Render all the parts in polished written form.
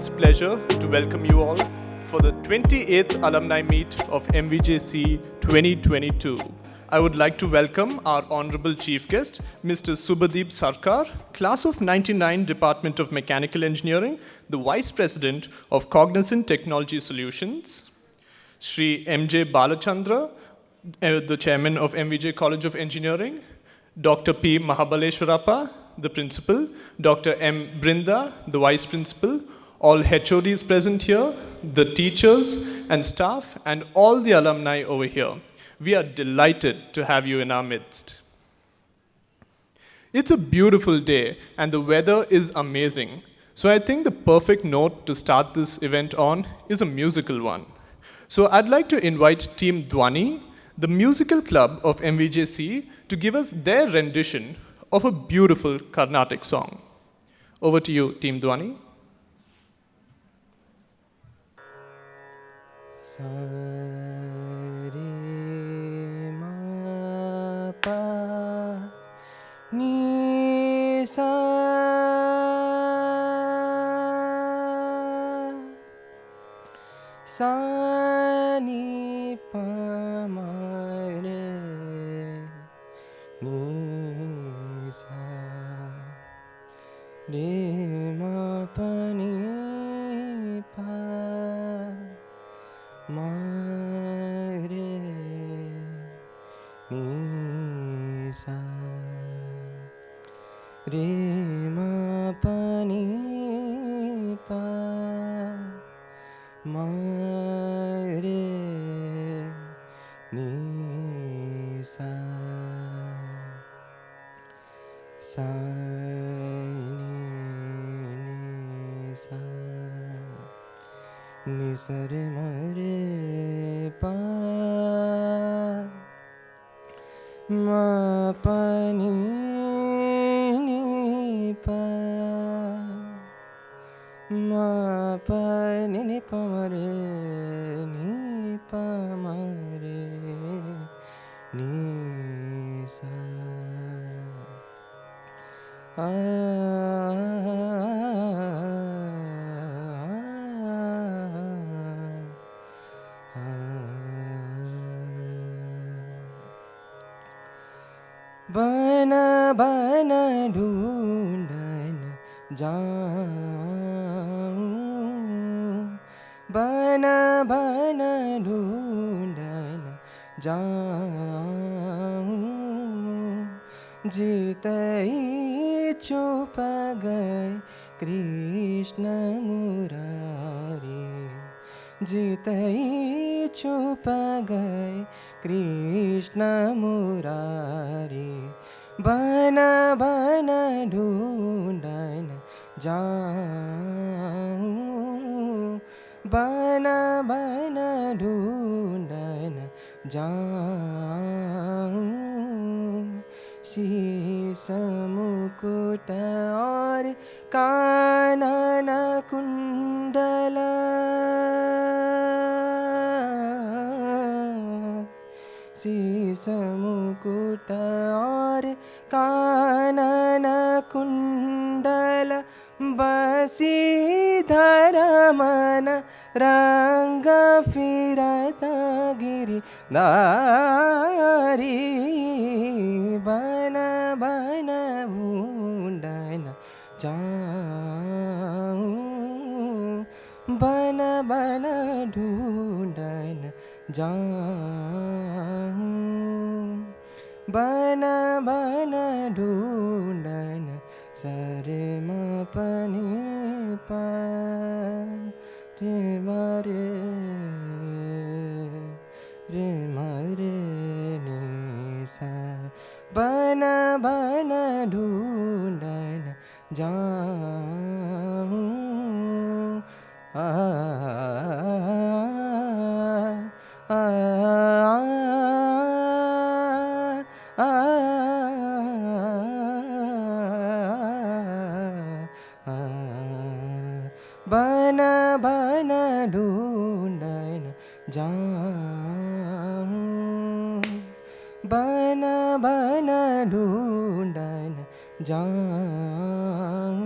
immense pleasure to welcome you all for the 28th Alumni Meet of MVJCE 2022. I would like to welcome our Honorable Chief Guest, Mr. Subhadip Sarkar, Class of 99, Department of Mechanical Engineering, the Vice President of Cognizant Technology Solutions, Shri M.J. Balachandra, the Chairman of MVJ College of Engineering, Dr. P. Mahabaleshwarappa, the Principal, Dr. M. Brinda, the Vice Principal, all HODs present here, the teachers and staff, and all the alumni over here. We are delighted to have you in our midst. It's a beautiful day and the weather is amazing. So I think the perfect note to start this event on is a musical one. So I'd like to invite Team Dwani, the musical club of MVJCE, to give us their rendition of a beautiful Carnatic song. Over to you, Team Dwani. Sa re ma pa ni sa sa ni pa ma re ni sa re ma pa ni pa ma re ni sa re ma pa ni pa ma re ni sa sa ni sa ni sa re ma re pa ma pa ni pa ma pa ni pa ma re ni pa ma re ni sa बना बना ढूंढन जाऊं बना बना ढूंढन जाऊं जीते ही छुप गए कृष्ण मुरारी जीते ही छुप गए कृष्ण मुरारी बना बना ढूंढन जाऊं बना बना ढूंढन जाऊं शीश मुकुट और कानन कुंडला शीश मुकुट और कानन कुंडल बसीधर मन रंग फिरता गिरि नारी बन बन ढूंढन जाऊं बन बन ढूंढन जाऊं बन बन ढूंढन सरे म पनी पा रे मरे रे मरे नि सा बन बन ढूंढन जाऊं बना बना ढूंढन जाऊं बना बना ढूंढन जाऊं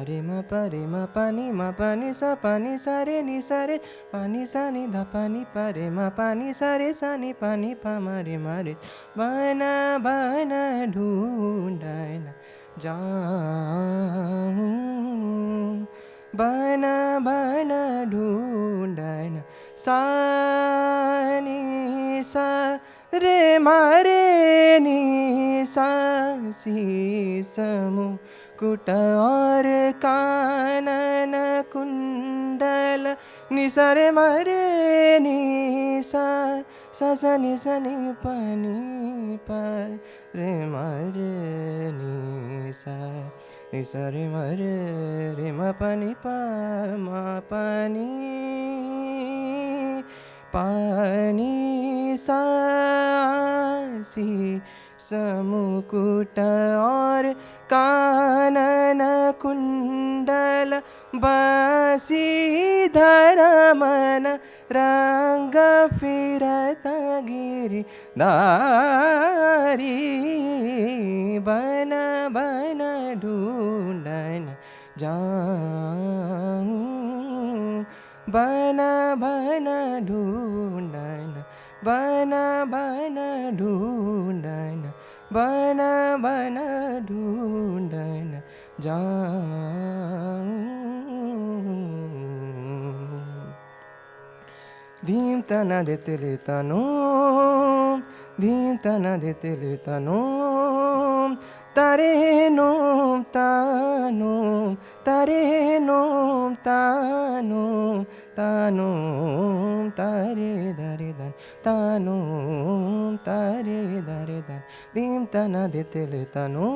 re ma pa ni sa re ni sa re pa ni sa ni dha pa ni pa re ma pa ni sa ni pa ma re bana bana ढूंढना जाऊं बना बना ढूंढना सा नि सा रे मारे नि सा सी समु कुट और कानन कुंडल निसरे मरे नि सा सा नि पानी पर रे मरे नि सा निसरे मरे रे म पानी पा मा पानी पानी सासी समुकुट और कानन कुंडल बासी धरमन रंग फिरत गिरी दारी बन बन ढूंढन जाऊं बना बना ढूंढन बना बना ढूंढन बना बना ढूंढन जाऊं धीम तना देते तनो धीम तना देते तनो तारे नोम तानो तारे नोम तानो तानो तारे दारे दन तानो तारे दारे दन धीम तना देते तनो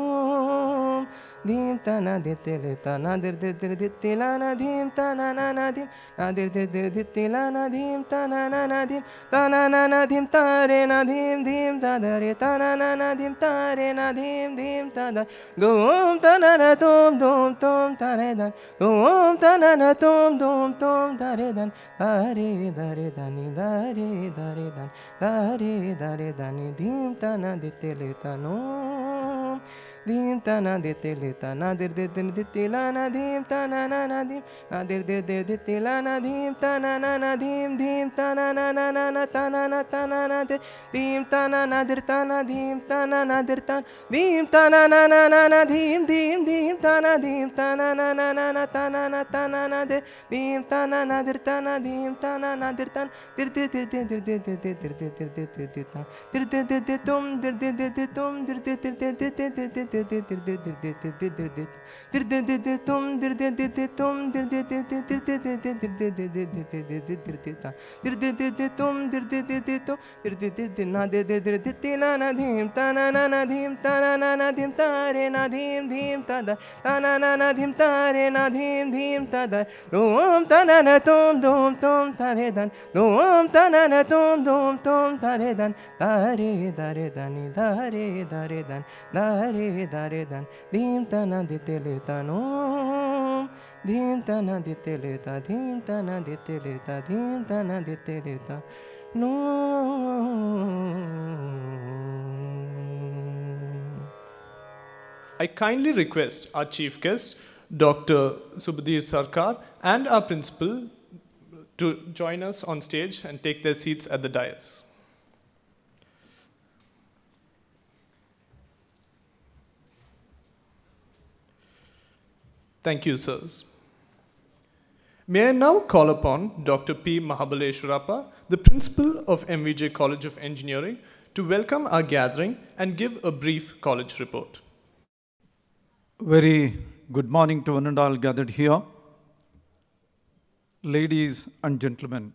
धीम तना देते तना दिर दिर दिर दिते लाना धीम तना नाना धीम ना दिर दिर दिर दिते लाना धीम तना नाना धीम तना नाना धीम तारे ना धीम धीम तारे तना नाना धीम तारे ना धीम धीम tada dum tanana tum dum tum tare dan dum tanana tum dum tum tare dan dare dare dani dare dare dan dare dare dani dim tana ditele tano dim tana ditele tana dir dir dir ditela na dim tana na na dim na dir dir dir ditela na dim tana na na dim dim tana na na na na tana na dim tana na dir tana dim tana na dir tan dim tana na na na na dim dim dim tana na na na na tana na de dim tana na dir tana dim tana na dir tan dir dir dir dir dir dir dir dir dir dir dir dir dir dir dir dir dir tum dir dir dir dir tum dir dir dir dir dir dir dir dir dir dir dir dir dir dir dir dir dir dir dir tum dir dir dir dir tum dir dir dir dir dir dir dir dir dir dir dir dir dir dir dir ta dir dir dir dir tum dir dir dir dir tum dir dir dir dir na dir dir dir dir ti na na dim ta na na dim ta na na dim tare na dim dim ta da ta na na dim tare na dim dim ta da dum ta na tum dum tum tare dan dum ta na tum dum tum tare dan dare dare dani dare dare dan dare dare dan dim tana ditele tano dim tana ditele ta dim tana ditele ta dim tana ditele ta no I kindly request our chief guest, Dr. Subhadip Sarkar, and our principal to join us on stage and take their seats at the dais. Thank you, sirs. May I now call upon Dr. P. Mahabaleshwarappa, the principal of MVJ College of Engineering, to welcome our gathering and give a brief college report. Very good morning to one and all gathered here. Ladies and gentlemen,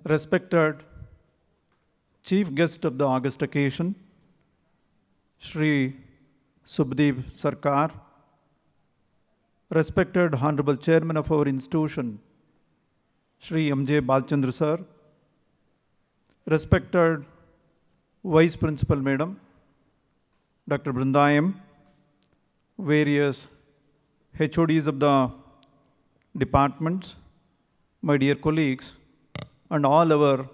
respected chief guest of the august occasion, Shri Subhadip Sarkar, respected Honorable Chairman of our institution, Shri M.J. Balchandra Sir, respected Vice Principal Madam, Dr. Brindayam, various HODs of the departments, my dear colleagues, and all our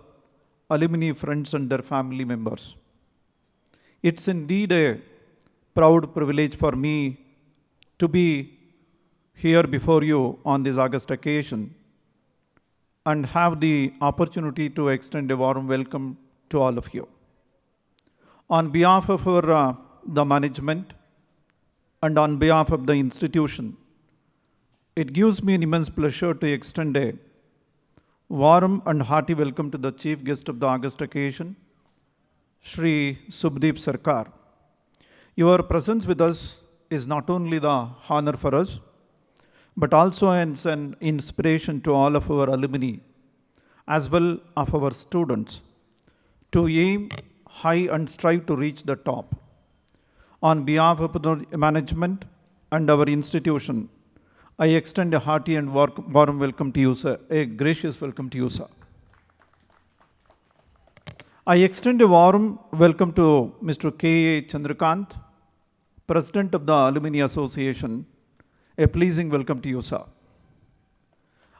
alumni friends and their family members. It's indeed a proud privilege for me to be here before you on this august occasion and have the opportunity to extend a warm welcome to all of you. On behalf of the management and on behalf of the institution, it gives me an immense pleasure to extend a warm and hearty welcome to the chief guest of the august occasion, Shri Subhadip Sarkar. Your presence with us is not only the honor for us, but also an inspiration to all of our alumni, as well as our students, to aim high and strive to reach the top. On behalf of the management and our institution, I extend a hearty and warm welcome to you, sir, a gracious welcome to you, sir. I extend a warm welcome to Mr. K. A. Chandrakant, President of the Alumni Association. A pleasing welcome to you, sir.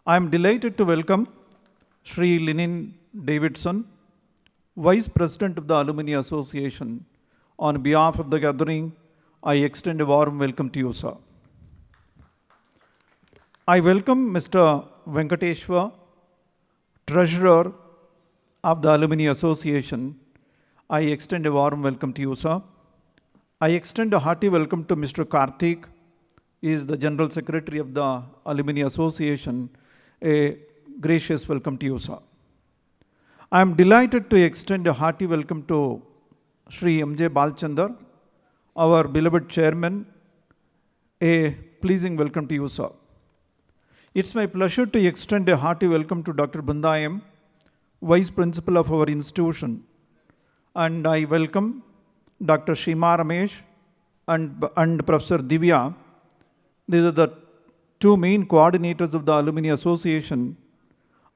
I am delighted to welcome Shri Linin Davidson, Vice President of the Alumni Association. On behalf of the gathering, I extend a warm welcome to you, sir. I welcome Mr. Venkateshwar, Treasurer of the Alumni Association. I extend a warm welcome to you, sir. I extend a hearty welcome to Mr. Karthik. He is the General Secretary of the Alumni Association. A gracious welcome to you, sir. I am delighted to extend a hearty welcome to Shri M.J. Balchandar, our beloved chairman. A pleasing welcome to you, sir. It's my pleasure to extend a hearty welcome to Dr. Bundayam, Vice Principal of our institution. And I welcome Dr. Shima Ramesh and Professor Divya. These are the two main coordinators of the Alumni Association.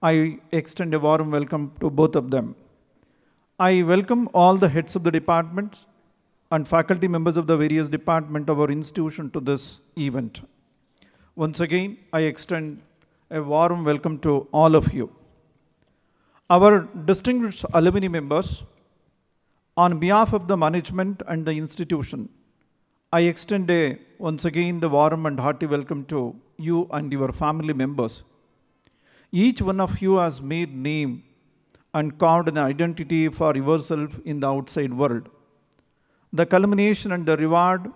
I extend a warm welcome to both of them. I welcome all the heads of the departments and faculty members of the various departments of our institution to this event. Once again, I extend a warm welcome to all of you. Our distinguished alumni members, on behalf of the management and the institution, I extend once again the warm and hearty welcome to you and your family members. Each one of you has made name and carved an identity for yourself in the outside world. The culmination and the reward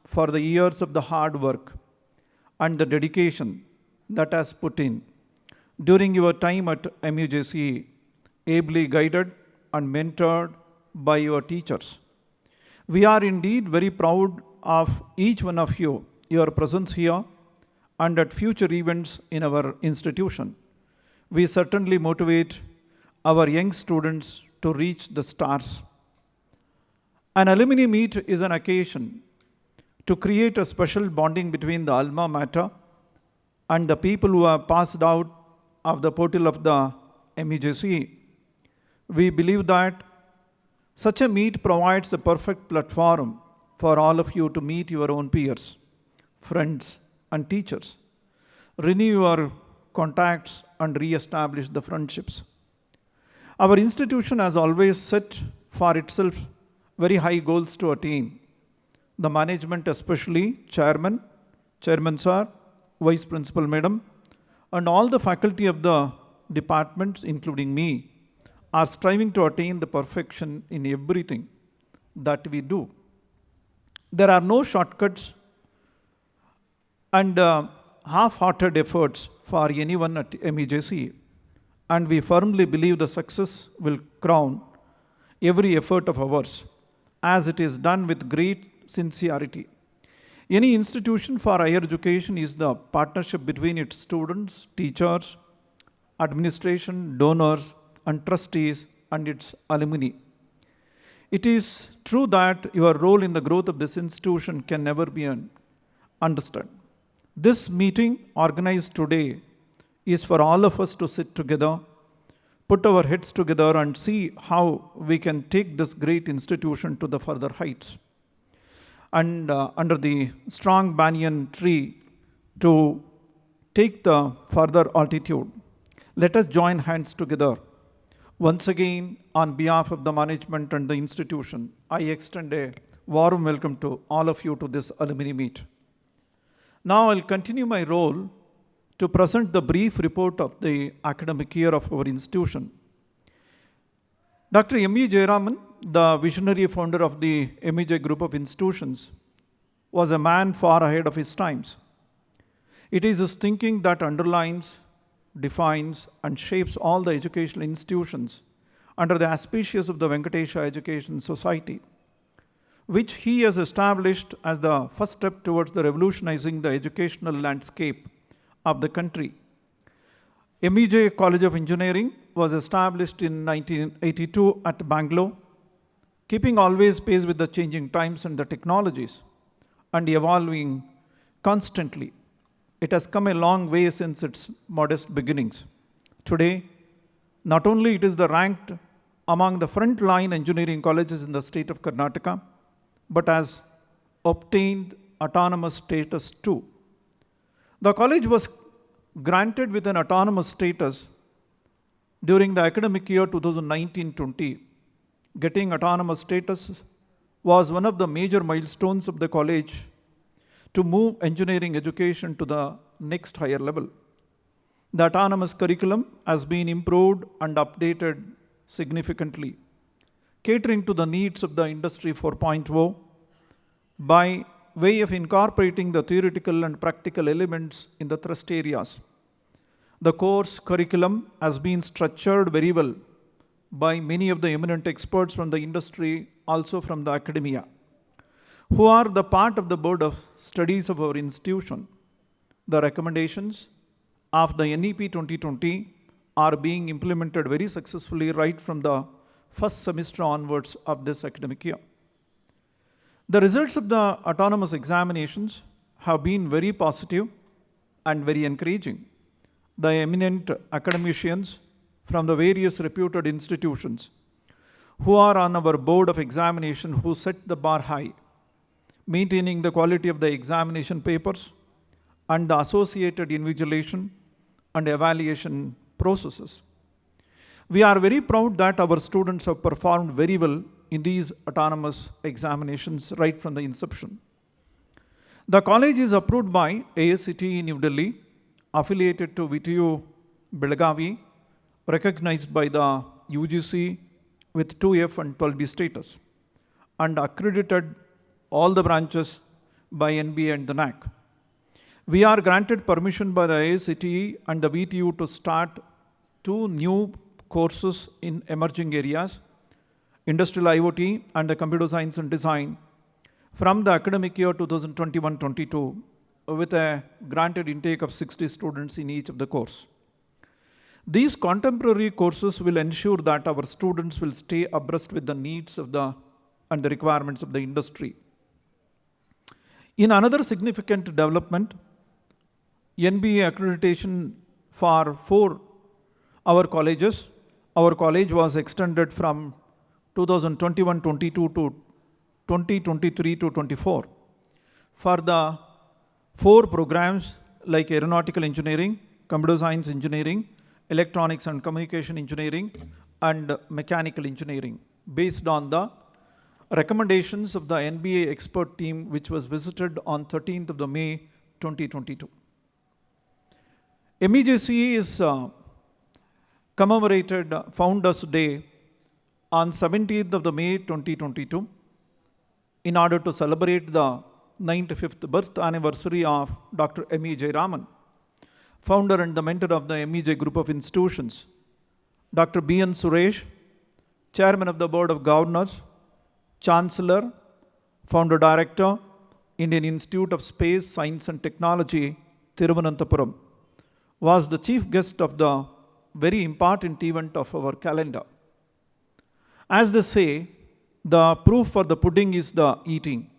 for the years of the hard work and the dedication that has put in during your time at MVJCE, ably guided and mentored by your teachers. We are indeed very proud of each one of you, your presence here and at future events in our institution. We certainly motivate our young students to reach the stars. An alumni meet is an occasion to create a special bonding between the alma mater and the people who have passed out of the portal of the MVJCE. We believe that such a meet provides the perfect platform for all of you to meet your own peers, friends, and teachers, renew your contacts, and re-establish the friendships. Our institution has always set for itself very high goals to attain. The management, especially Chairman Sir, Vice Principal Madam, and all the faculty of the departments, including me, are striving to attain the perfection in everything that we do. There are no shortcuts and half-hearted efforts for anyone at MVJCE, and we firmly believe the success will crown every effort of ours as it is done with great sincerity. Any institution for higher education is the partnership between its students, teachers, administration, donors, and trustees, and its alumni. It is true that your role in the growth of this institution can never be understood. This meeting organized today is for all of us to sit together, put our heads together, and see how we can take this great institution to the further heights. And under the strong banyan tree to take the further altitude, let us join hands together. Once again, on behalf of the management and the institution, I extend a warm welcome to all of you to this alumni meet. Now I'll continue my role to present the brief report of the academic year of our institution. Dr. M.V. Jayaraman, the visionary founder of the MVJ group of institutions, was a man far ahead of his times. It is his thinking that underlines, defines, and shapes all the educational institutions under the auspices of the Venkatesha Education Society, which he has established as the first step towards the revolutionizing the educational landscape of the country. MVJ College of Engineering was established in 1982 at Bangalore, keeping always pace with the changing times and the technologies and evolving constantly. It has come a long way since its modest beginnings. Today, not only it is the ranked among the frontline engineering colleges in the state of Karnataka, but has obtained autonomous status too. The college was granted with an autonomous status during the academic year 2019-20. Getting autonomous status was one of the major milestones of the college to move engineering education to the next higher level. The autonomous curriculum has been improved and updated significantly, catering to the needs of the Industry 4.0 by way of incorporating the theoretical and practical elements in the thrust areas. The course curriculum has been structured very well by many of the eminent experts from the industry, also from the academia, who are the part of the board of studies of our institution. The recommendations of the NEP 2020 are being implemented very successfully right from the first semester onwards of this academic year. The results of the autonomous examinations have been very positive and very encouraging. The eminent academicians from the various reputed institutions who are on our board of examination who set the bar high, maintaining the quality of the examination papers and the associated invigilation and evaluation processes. We are very proud that our students have performed very well in these autonomous examinations right from the inception. The college is approved by AICTE New Delhi, affiliated to VTU Belagavi, recognized by the UGC with 2F and 12B status, and accredited all the branches by NBA and the NAC. We are granted permission by the AICTE and the VTU to start 2 new courses in emerging areas, Industrial IoT and the Computer Science and Design, from the academic year 2021-22, with a granted intake of 60 students in each of the course. These contemporary courses will ensure that our students will stay abreast with the needs of and the requirements of the industry. In another significant development, NBA accreditation for 4 our colleges. Our college was extended from 2021-22 to 2023-24 for the 4 programs like aeronautical engineering, computer science engineering, electronics and communication engineering, and mechanical engineering, based on the recommendations of the NBA expert team, which was visited on 13th of May 2022. MVJCE is commemorated Founders Day on 17th of May 2022 in order to celebrate the 95th birth anniversary of Dr. M.V. Jayaraman, founder and the mentor of the MVJ group of institutions, Dr. B.N. Suresh, chairman of the board of governors, chancellor, founder director, Indian Institute of Space, Science and Technology, Thiruvananthapuram, was the chief guest of the very important event of our calendar. As they say, the proof for the pudding is the eating.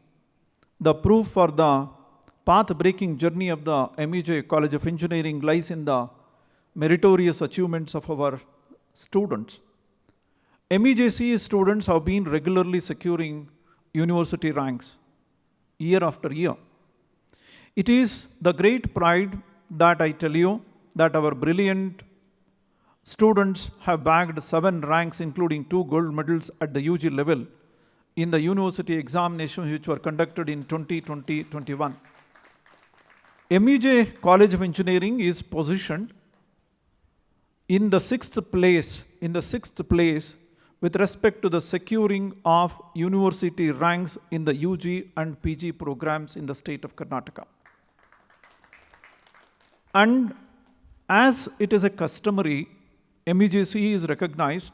The proof for the path-breaking journey of the MVJ College of Engineering lies in the meritorious achievements of our students. MVJCE students have been regularly securing university ranks year after year. It is the great pride that I tell you that our brilliant students have bagged 7 ranks, including 2 gold medals at the UG level in the university examinations which were conducted in 2020-21. MVJ College of Engineering is positioned in the sixth place with respect to the securing of university ranks in the UG and PG programs in the state of Karnataka. And as it is a customary, MVJCE is recognized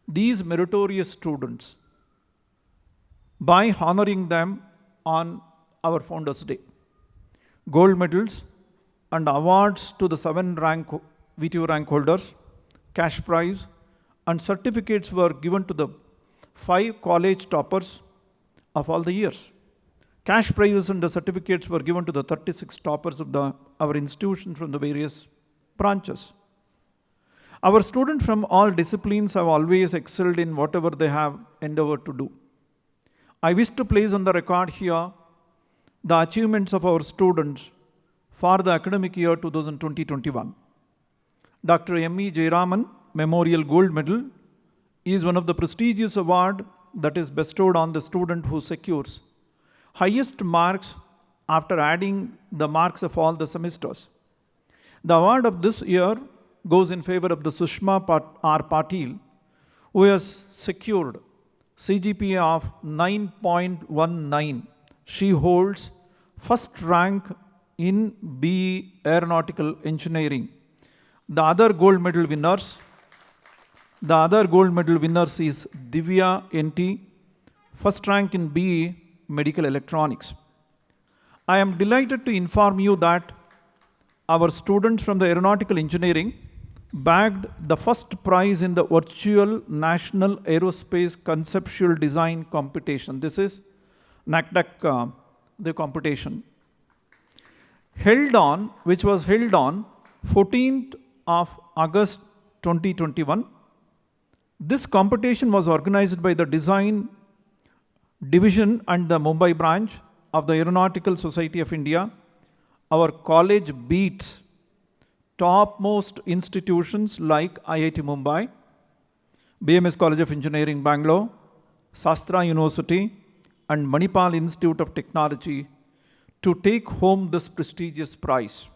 these meritorious students by honoring them on our Founders Day. Gold medals and awards to the 7 VTO rank holders, cash prize, and certificates were given to the 5 college toppers of all the years. Cash prizes and the certificates were given to the 36 toppers of our institution from the various branches. Our students from all disciplines have always excelled in whatever they have endeavored to do. I wish to place on the record here the achievements of our students for the academic year 2020-21. Dr. M.E. Jayaraman Memorial Gold Medal is one of the prestigious awards that is bestowed on the student who secures highest marks after adding the marks of all the semesters. The award of this year goes in favor of the Sushma R. Patil, who has secured CGPA of 9.19. She holds first rank in BE Aeronautical Engineering. The other gold medal winners is Divya NT, first rank in BE Medical Electronics. I am delighted to inform you that our students from the Aeronautical Engineering bagged the first prize in the virtual National Aerospace Conceptual Design Competition. This is NACDAC, the competition, which was held on 14th of August 2021. This competition was organized by the Design Division and the Mumbai branch of the Aeronautical Society of India. Our college beats topmost institutions like IIT Mumbai, BMS College of Engineering Bangalore, Sastra University, and Manipal Institute of Technology to take home this prestigious prize.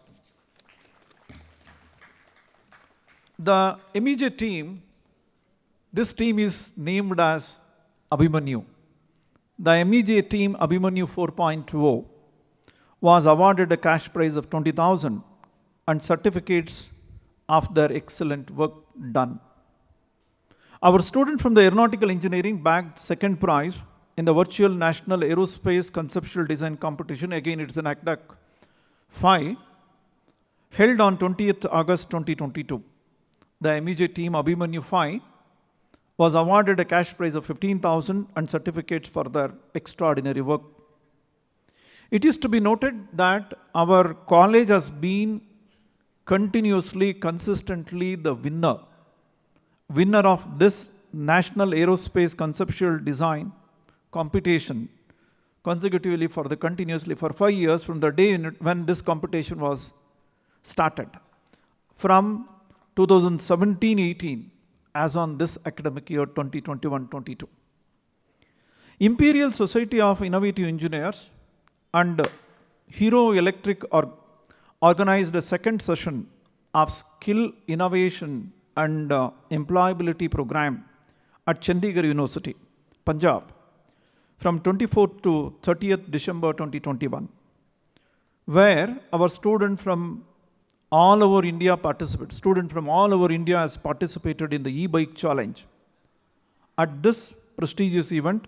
The MVJ team, this team is named as Abhimanyu. The MVJ team Abhimanyu 4.0 was awarded a cash prize of 20,000 and certificates of their excellent work done. Our student from the Aeronautical Engineering bagged second prize in the virtual National Aerospace Conceptual Design Competition. Again, it's an ACDAC 5, held on 20th August 2022. The MVJ team Abhimanyu 5 was awarded a cash prize of 15,000 and certificates for their extraordinary work. It is to be noted that our college has been continuously, consistently the winner of this National Aerospace Conceptual Design competition consecutively continuously for 5 years from the day when this competition was started. From 2017-18 as on this academic year 2021-22. Imperial Society of Innovative Engineers and Hero Electric organized a second session of Skill Innovation and Employability Program at Chandigarh University, Punjab, from 24th to 30th December 2021, where our student from all over India has participated in the e-bike challenge. At this prestigious event,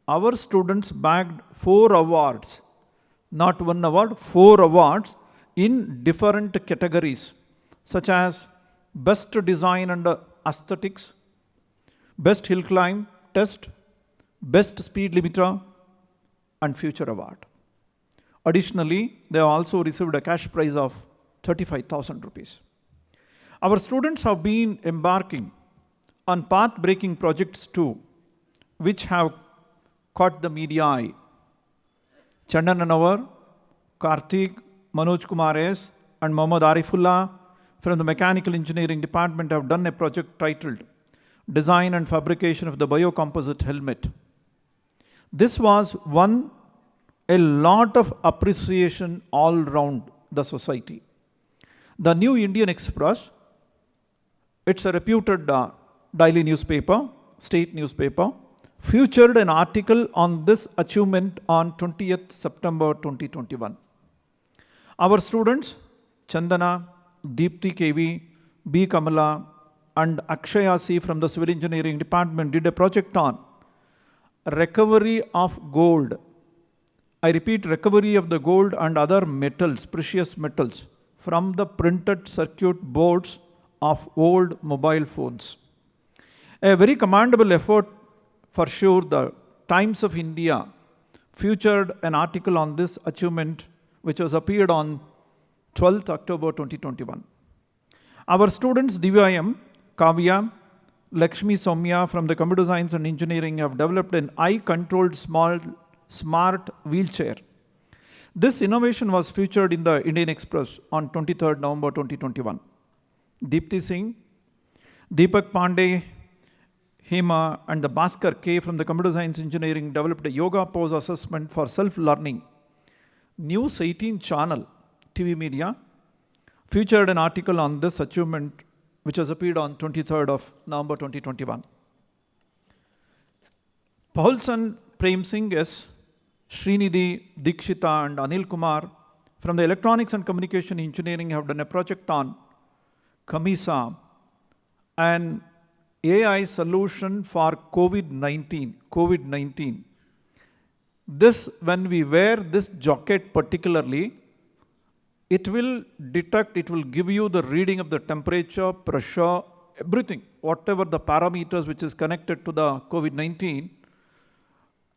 our students bagged 4 awards, not 1 award, 4 awards in different categories, such as Best Design and Aesthetics, Best Hill Climb Test, Best Speed Limiter, and Future Award. Additionally, they have also received a cash prize of 35,000 rupees. Our students have been embarking on path-breaking projects too, which have caught the media eye. Chandan Nanavar, Karthik, Manoj Kumar S, and Mohammad Arifullah from the Mechanical Engineering Department have done a project titled Design and Fabrication of the Biocomposite Helmet. This was won a lot of appreciation all round the society. The New Indian Express, it's a reputed daily newspaper, state newspaper, featured an article on this achievement on 20th September 2021. Our students, Chandana, Deepthi KV, B. Kamala, and Akshaya C. from the Civil Engineering Department did a project on recovery of gold. I repeat, recovery of the gold and other metals, precious metals, from the printed circuit boards of old mobile phones. A very commendable effort for sure. The Times of India featured an article on this achievement which was appeared on 12th October 2021. Our students DVIM, Kavya, Lakshmi Soumya from the Computer Science and Engineering have developed an eye-controlled smart wheelchair. This innovation was featured in the Indian Express on 23rd November 2021. Deepthi Singh, Deepak Pandey, Hema, and the Bhaskar K from the Computer Science Engineering developed a yoga pose assessment for self-learning. News 18 channel, TV media, featured an article on this achievement which has appeared on 23rd of November 2021. Paulson Prem Singh S., Srinidhi, Dikshita, and Anil Kumar from the Electronics and Communication Engineering have done a project on Kamisa, an AI solution for COVID-19. This, when we wear this jacket particularly, it will detect, it will give you the reading of the temperature, pressure, everything, whatever the parameters which is connected to the COVID-19,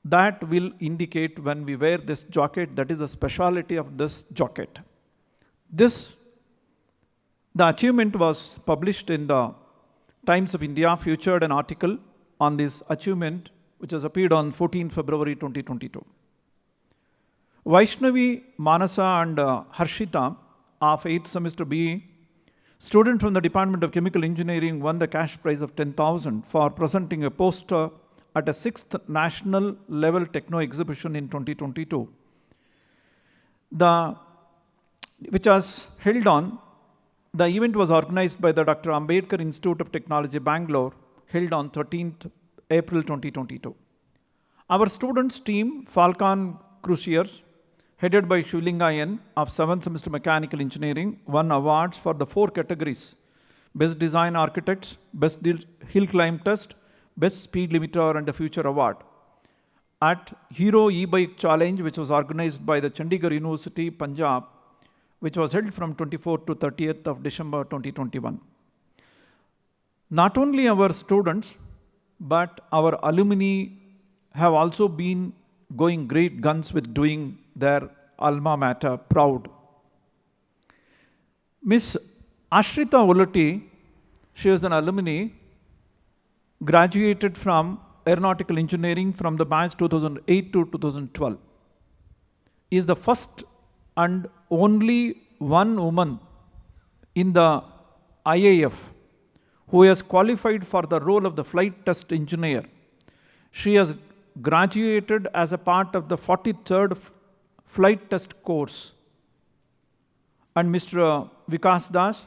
that will indicate when we wear this jacket. That is the speciality of this jacket. The achievement was published in the Times of India, featured an article on this achievement which has appeared on 14 February 2022. Vaishnavi, Manasa, and Harshita of 8th semester BE, student from the Department of Chemical Engineering, won the cash prize of 10,000 for presenting a poster at a 6th National Level Techno Exhibition in 2022. Which was held on, the event was organized by the Dr. Ambedkar Institute of Technology, Bangalore, held on 13th April 2022. Our students team, Falcon Cruciers, headed by Shivlinga N of 7th semester Mechanical Engineering, won awards for the 4 categories: Best Design Architects, Best Hill Climb Test, Best Speed Limiter, and the Future Award at Hero E-Bike Challenge, which was organized by the Chandigarh University, Punjab, which was held from 24th to 30th of December 2021. Not only our students, but our alumni have also been going great guns with doing their alma mater proud. Miss Ashrita Ulati, she is an alumni, graduated from Aeronautical Engineering from the batch 2008 to 2012. Is the first and only one woman in the IAF who has qualified for the role of the flight test engineer. She has graduated as a part of the 43rd flight test course. And Mr. Vikas Das,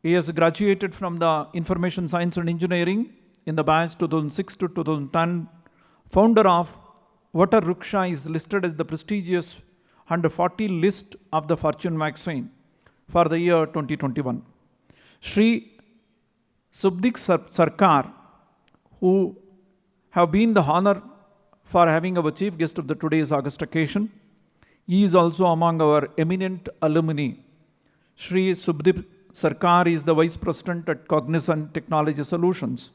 he has graduated from the Information Science and Engineering in the batch 2006 to 2010. Founder of Water Ruksha is listed as the prestigious 140 list of the Fortune magazine for the year 2021. Shri Subhadip Sarkar, who have been the honor for having our chief guest of the today's August occasion. He is also among our eminent alumni. Shri Subhadip Sarkar is the Vice President at Cognizant Technology Solutions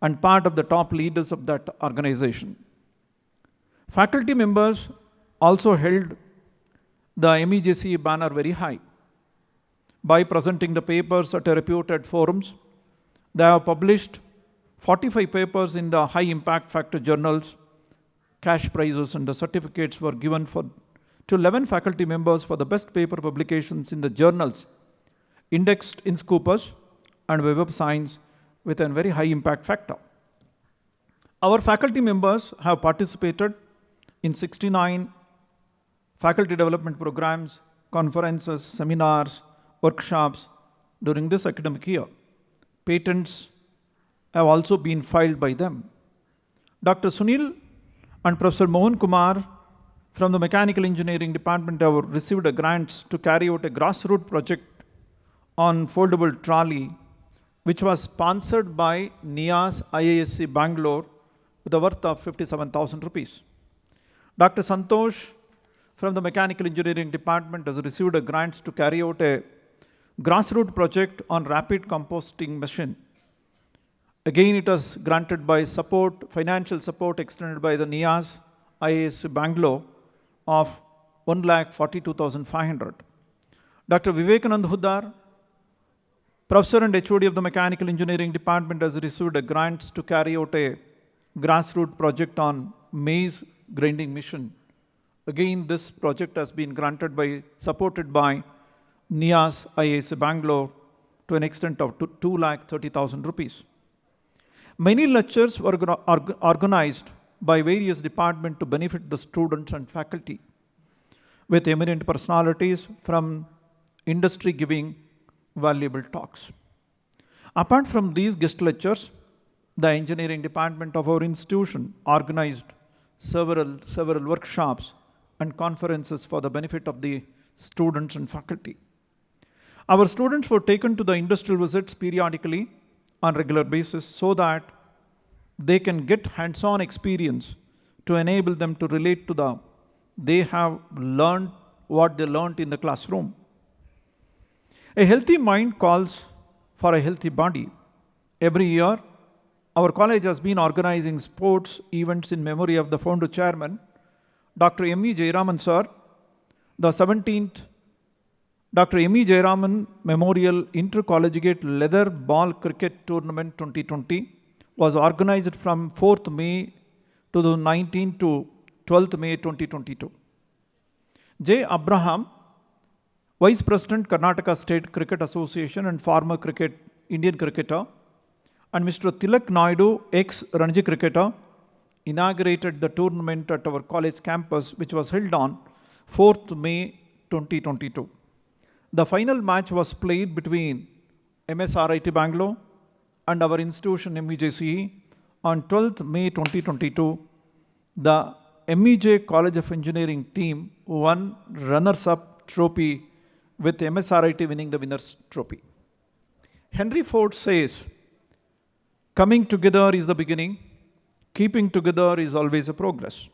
and part of the top leaders of that organization. Faculty members also held the MVJCE banner very high by presenting the papers at reputed forums. They have published 45 papers in the high impact factor journals. Cash prizes and the certificates were given to 11 faculty members for the best paper publications in the journals indexed in Scopus and Web of Science with a very high impact factor. Our faculty members have participated in 69 faculty development programs, conferences, seminars, workshops during this academic year. Patents have also been filed by them. Dr. Sunil and Professor Mohan Kumar from the Mechanical Engineering Department have received a grants to carry out a grassroots project on foldable trolley, which was sponsored by NIAS IISc Bangalore with a worth of 57,000 rupees. Dr. Santosh from the Mechanical Engineering Department has received a grants to carry out a grassroots project on rapid composting machine. Again, it was granted by financial support extended by the NIAS IISc Bangalore of 1,42,500. Dr. Vivekanand Huddar, Professor and HOD of the Mechanical Engineering Department, has received a grant to carry out a grassroots project on maize grinding machine. Again, this project has been supported by NIAS IISc Bangalore to an extent of 2,30,000 rupees. Many lectures were organized by various departments to benefit the students and faculty, with eminent personalities from industry giving valuable talks. Apart from these guest lectures, the engineering department of our institution organized several workshops and conferences for the benefit of the students and faculty. Our students were taken to the industrial visits periodically on regular basis so that they can get hands-on experience to enable them to relate to they have learned what they learned in the classroom. A healthy mind calls for a healthy body. Every year, our college has been organizing sports events in memory of the founder chairman, Dr. M.V. Jayaraman sir. The 17th Dr. M.V. Jayaraman Memorial Intercollegiate Leather Ball Cricket Tournament 2020 was organized from 4th May 2019 to 12th May 2022. J. Abraham, Vice President, Karnataka State Cricket Association and former Indian cricketer, and Mr. Tilak Naidu, ex-Ranji cricketer, inaugurated the tournament at our college campus, which was held on 4th May 2022. The final match was played between MSRIT Bangalore and our institution MVJCE on 12th May 2022. The MEJ College of Engineering team won runners-up trophy with MSRIT winning the winner's trophy. Henry Ford says, coming together is the beginning, keeping together is always a progress,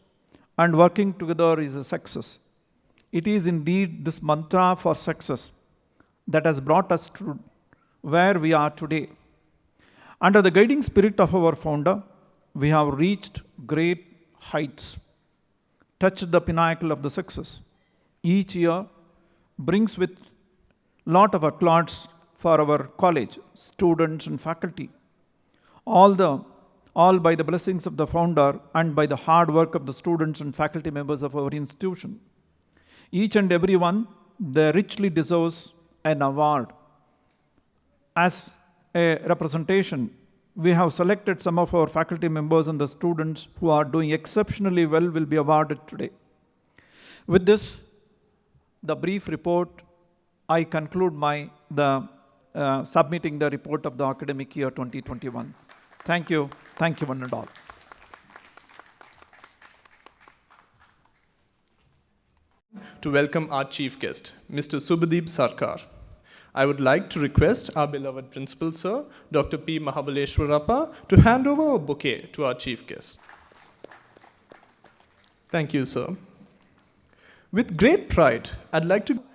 and working together is a success. It is indeed this mantra for success that has brought us to where we are today. Under the guiding spirit of our founder, we have reached great heights, touched the pinnacle of the success. Each year brings with lot of applause for our college, students and faculty. All by the blessings of the founder and by the hard work of the students and faculty members of our institution. Each and every one, they richly deserves an award. As a representation, we have selected some of our faculty members and the students who are doing exceptionally well will be awarded today. With this, the brief report, I conclude submitting the report of the academic year 2021. Thank you one and all. To welcome our chief guest, Mr. Subhadip Sarkar. I would like to request our beloved principal sir, Dr. P. Mahabaleshwarappa, to hand over a bouquet to our chief guest. Thank you, sir. With great pride,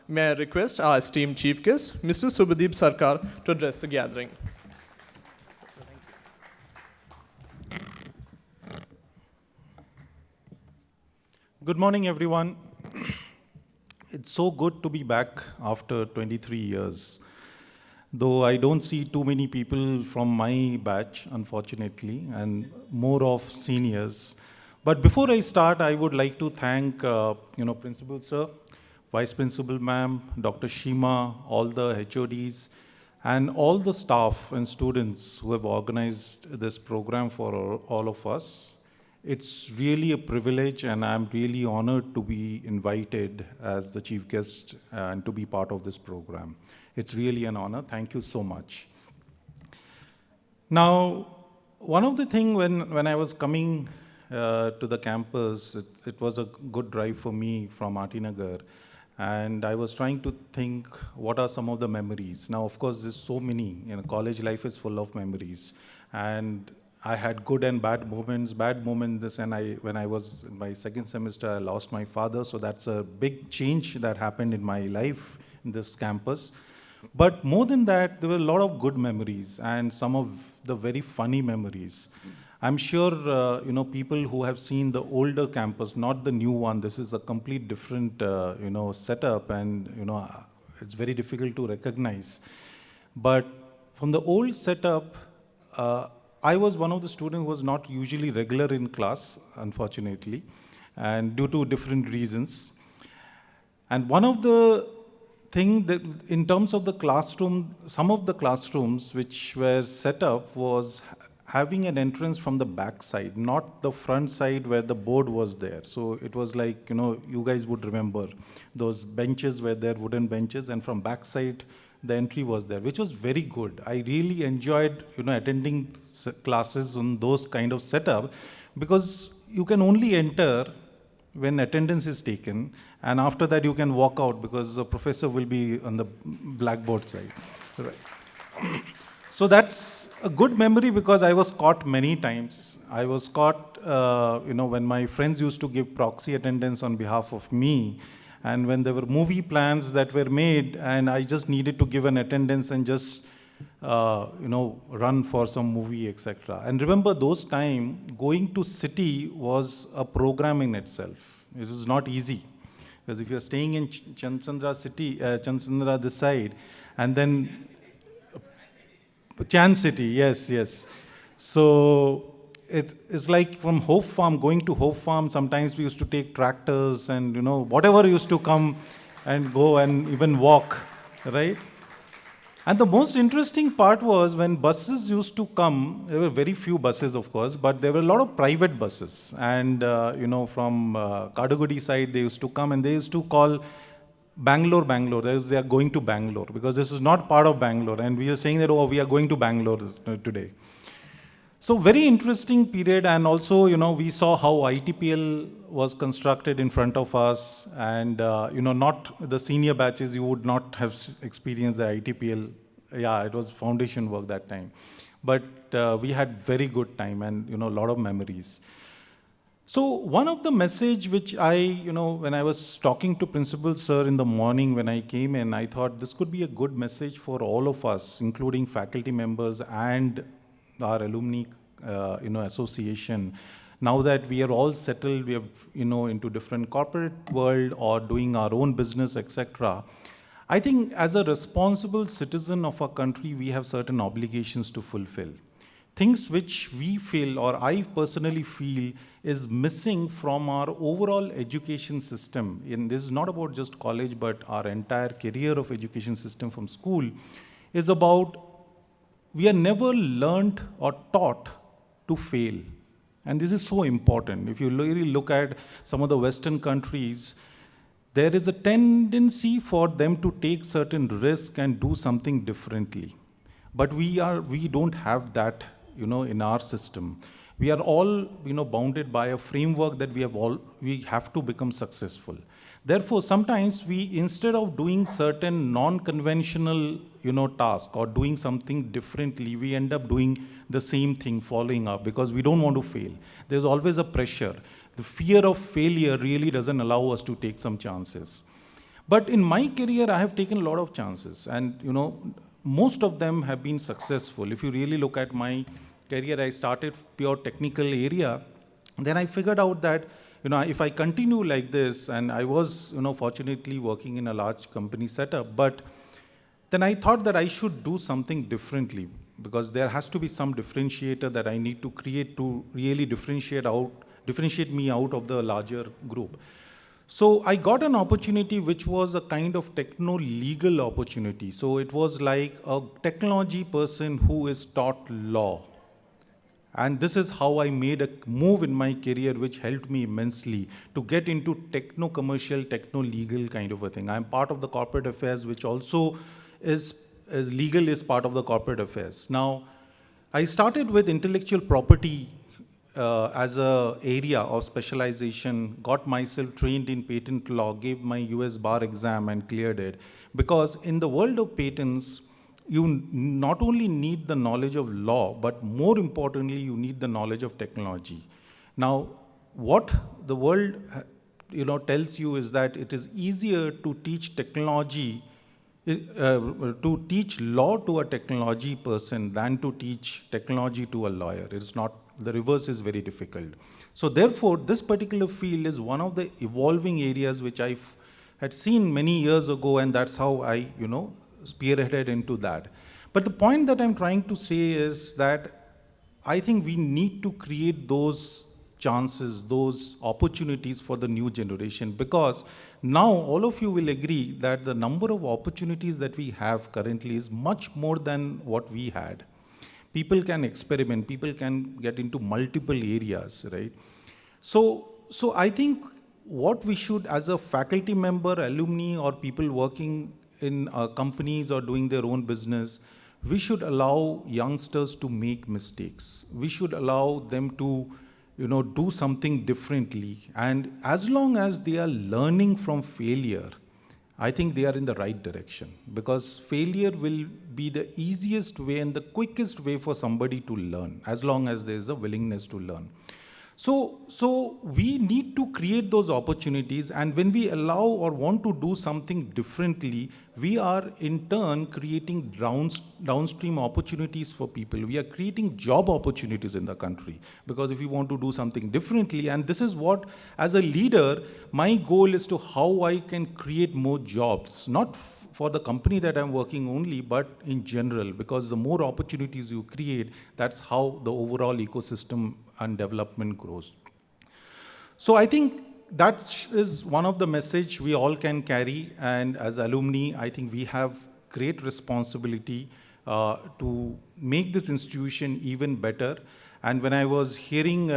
may I request our esteemed chief guest, Mr. Subhadip Sarkar, to address the gathering. Good morning, everyone. It's so good to be back after 23 years. Though I don't see too many people from my batch, unfortunately, and more of seniors. But before I start, I would like to thank, Principal Sir, Vice Principal Ma'am, Dr. Shima, all the HODs, and all the staff and students who have organized this program for all of us. It's really a privilege, and I'm really honored to be invited as the chief guest and to be part of this program. It's really an honor. Thank you so much. Now, one of the things when I was coming to the campus, it was a good drive for me from Atinagar, and I was trying to think what are some of the memories. Now, of course, there's so many. College life is full of memories, and I had good and bad moments. Bad moments, and when I was in my second semester, I lost my father, so that's a big change that happened in my life in this campus. But more than that, there were a lot of good memories and some of the very funny memories. I'm sure people who have seen the older campus, not the new one. This is a complete different setup, and it's very difficult to recognize. But from the old setup, I was one of the students who was not usually regular in class, unfortunately, and due to different reasons. And one of the things that, in terms of the classroom, some of the classrooms which were set up was having an entrance from the back side, not the front side where the board was there. So it was like, you guys would remember, those benches were there, wooden benches, and from back side, the entry was there, which was very good. I really enjoyed, attending classes on those kind of setup, because you can only enter when attendance is taken, and after that you can walk out because the professor will be on the blackboard side. Right. So that's a good memory, because I was caught many times. I was caught, when my friends used to give proxy attendance on behalf of me, and when there were movie plans that were made, and I just needed to give an attendance and just, run for some movie, etc. And remember those times, going to city was a program in itself. It was not easy, because if you're staying in Chansandra city, Chansandra this side, and then Chan City, yes. So it's like from Hope Farm, going to Hope Farm, sometimes we used to take tractors and, whatever used to come and go and even walk, right? And the most interesting part was when buses used to come, there were very few buses, of course, but there were a lot of private buses. And, from Kadagudi side, they used to come and they used to call Bangalore. They are going to Bangalore, because this is not part of Bangalore. And we are saying that, we are going to Bangalore today. So very interesting period, and also, we saw how ITPL was constructed in front of us, and, not the senior batches, you would not have experienced the ITPL. Yeah, it was foundation work that time. But we had very good time and, a lot of memories. So one of the message which when I was talking to Principal Sir in the morning when I came in, I thought this could be a good message for all of us, including faculty members and our alumni, association. Now that we are all settled, we have, into different corporate world or doing our own business, etc. I think as a responsible citizen of our country, we have certain obligations to fulfill. Things which we feel, or I personally feel, is missing from our overall education system. And this is not about just college, but our entire career of education system from school, is about we are never learned or taught to fail. And this is so important. If you really look at some of the Western countries, there is a tendency for them to take certain risk and do something differently. But we don't have that, in our system. We are all, bounded by a framework that we have to become successful. Therefore, sometimes instead of doing certain non-conventional, task or doing something differently, we end up doing the same thing, following up, because we don't want to fail. There's always a pressure. The fear of failure really doesn't allow us to take some chances. But in my career, I have taken a lot of chances, and, most of them have been successful. If you really look at my career, I started pure technical area. Then I figured out that, if I continue like this, and I was, fortunately working in a large company setup, but then I thought that I should do something differently, because there has to be some differentiator that I need to create to really differentiate me out of the larger group. So I got an opportunity which was a kind of techno-legal opportunity. So it was like a technology person who is taught law. And this is how I made a move in my career, which helped me immensely to get into techno-commercial, techno-legal kind of a thing. I'm part of the corporate affairs, which also is legal is part of the corporate affairs. Now, I started with intellectual property as a area of specialization, got myself trained in patent law, gave my US bar exam and cleared it. Because in the world of patents, you not only need the knowledge of law, but more importantly, you need the knowledge of technology. Now, what the world tells you is that it is easier to teach technology, to teach law to a technology person than to teach technology to a lawyer. It's not, the reverse is very difficult. So therefore, this particular field is one of the evolving areas which I had seen many years ago, and that's how I, spearheaded into that. But the point that I'm trying to say is that I think we need to create those chances, those opportunities for the new generation, because now all of you will agree that the number of opportunities that we have currently is much more than what we had. People can experiment, people can get into multiple areas, right? So I think what we should, as a faculty member, alumni, or people working in companies or doing their own business, we should allow youngsters to make mistakes. We should allow them to, do something differently. And as long as they are learning from failure, I think they are in the right direction, because failure will be the easiest way and the quickest way for somebody to learn, as long as there is a willingness to learn. So we need to create those opportunities, and when we allow or want to do something differently, we are in turn creating downstream opportunities for people. We are creating job opportunities in the country, because if we want to do something differently, and this is what, as a leader, my goal is to how I can create more jobs, not for the company that I'm working only, but in general, because the more opportunities you create, that's how the overall ecosystem and development grows. So I think that is one of the message we all can carry, and as alumni, I think we have great responsibility to make this institution even better. And when I was hearing,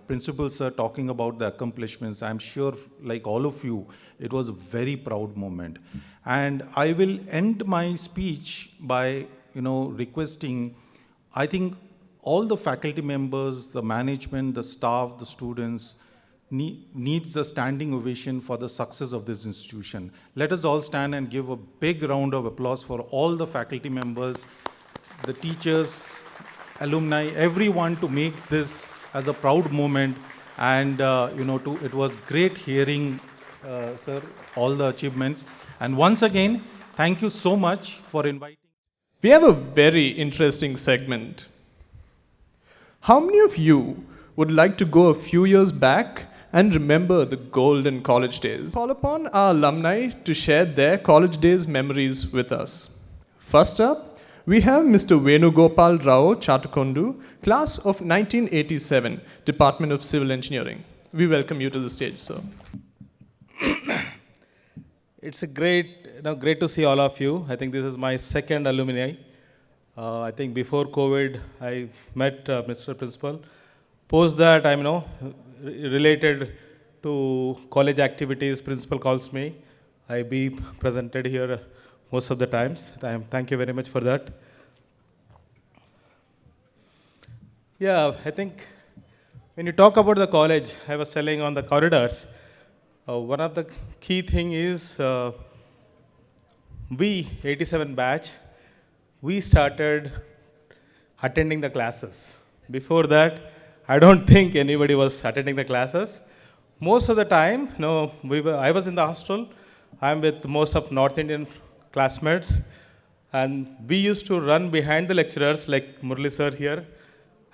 Principal Sir talking about the accomplishments, I'm sure, like all of you, it was a very proud moment. And I will end my speech by, requesting, I think, all the faculty members, the management, the staff, the students needs a standing ovation for the success of this institution. Let us all stand and give a big round of applause for all the faculty members, the teachers, alumni, everyone, to make this as a proud moment. And it was great hearing, sir, all the achievements. And once again, thank you so much for inviting. We have a very interesting segment. How many of you would like to go a few years back and remember the golden college days? Call upon our alumni to share their college days memories with us. First up, we have Mr. Venugopal Rao Chatakondu, class of 1987, Department of Civil Engineering. We welcome you to the stage, sir. It's a great to see all of you. I think this is my second alumni. I think before COVID, I met Mr. Principal. Post that, I'm related to college activities. Principal calls me. I be presented here most of the times. Thank you very much for that. Yeah, I think when you talk about the college, I was telling on the corridors, one of the key thing is we, 87 batch, we started attending the classes. Before that, I don't think anybody was attending the classes. Most of the time, I was in the hostel. I'm with most of North Indian classmates. And we used to run behind the lecturers, like Murli sir here,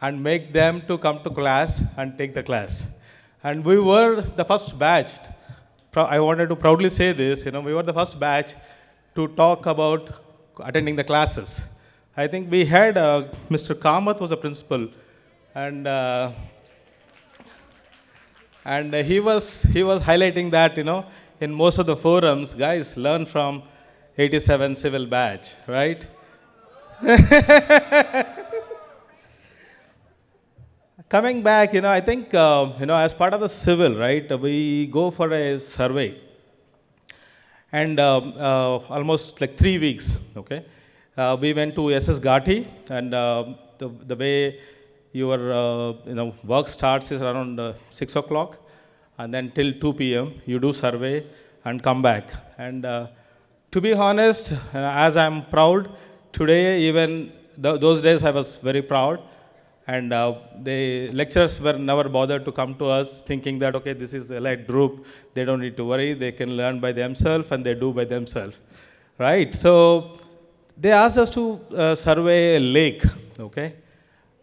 and make them to come to class and take the class. And we were the first batch. I wanted to proudly say this, we were the first batch to talk about attending the classes. I think we had Mr. Kamath was a principal, and he was highlighting that, in most of the forums, guys, learn from 87 civil batch, right? coming back, I think, as part of the civil, right, we go for a survey. And almost like 3 weeks, okay. We went to SS Ghathi, and the way your work starts is around 6 o'clock, and then till 2 p.m. you do survey and come back. And to be honest, as I'm proud today, even those days I was very proud. And the lecturers were never bothered to come to us thinking that, okay, this is a light group, they don't need to worry, they can learn by themselves, and they do by themselves, right? So they asked us to survey a lake, okay?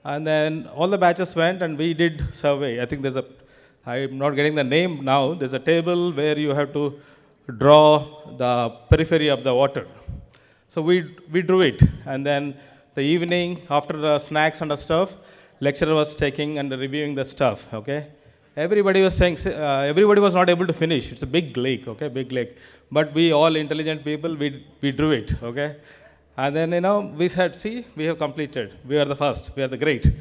And then all the batches went and we did survey. I think I'm not getting the name now, there's a table where you have to draw the periphery of the water. So we drew it, and then the evening after the snacks and the stuff, lecturer was taking and reviewing the stuff, okay? Everybody was saying, everybody was not able to finish. It's a big lake, okay, big lake. But we all intelligent people, we drew it, okay? And then, we said, see, we have completed. We are the first, we are the great,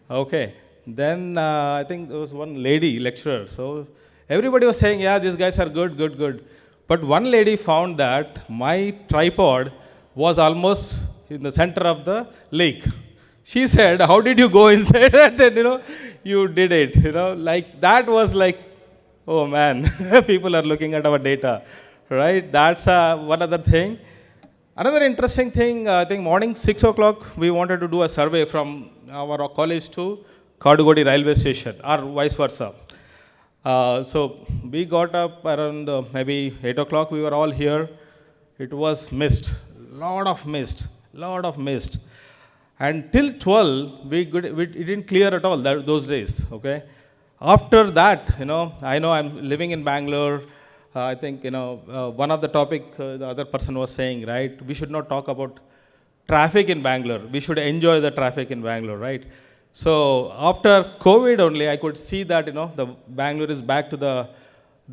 okay? Then I think there was one lady lecturer. So everybody was saying, yeah, these guys are good, good, good. But one lady found that my tripod was almost in the center of the lake. She said, how did you go inside? And then, you did it, like that was like, oh man, people are looking at our data, right? That's one other thing. Another interesting thing, I think morning 6 o'clock, we wanted to do a survey from our college to Kadugodi railway station, or vice versa. So we got up around maybe 8 o'clock, we were all here. It was mist, lot of mist. And till 12, it didn't clear at all those days, okay? After that, I know I'm living in Bangalore. I think, one of the topic the other person was saying, right? We should not talk about traffic in Bangalore. We should enjoy the traffic in Bangalore, right? So after COVID only, I could see that, the Bangalore is back to the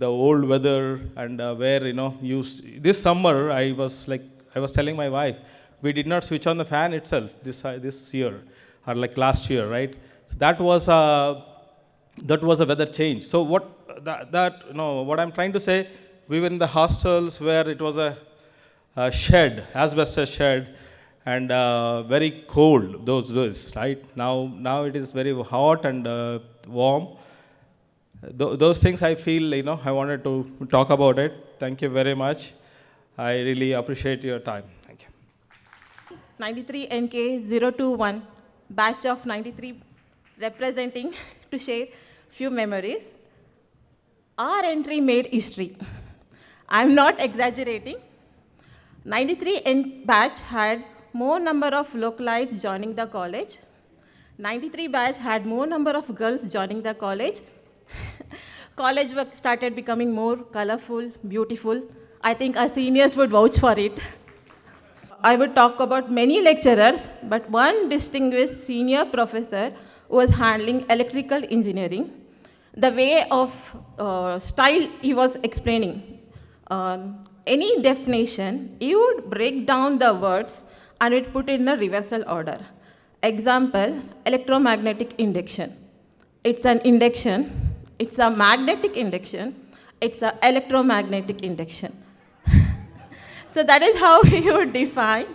old weather, and where, this summer, I was telling my wife, we did not switch on the fan itself this year, or like last year, right? So that was a weather change. So what I'm trying to say, we were in the hostels where it was a shed, asbestos shed, and very cold those days, right? Now it is very hot and warm. Those things I feel, I wanted to talk about it. Thank you very much. I really appreciate your time. Thank you. 93 NK 021, batch of 93 representing to share few memories. Our entry made history. I'm not exaggerating. 93 batch had more number of localites joining the college. 93 batch had more number of girls joining the college. College work started becoming more colorful, beautiful. I think our seniors would vouch for it. I would talk about many lecturers, but one distinguished senior professor was handling electrical engineering. The way of style he was explaining, any definition, he would break down the words and it put in a reversal order. Example, electromagnetic induction. It's an induction, it's a magnetic induction, it's an electromagnetic induction. So that is how he would define.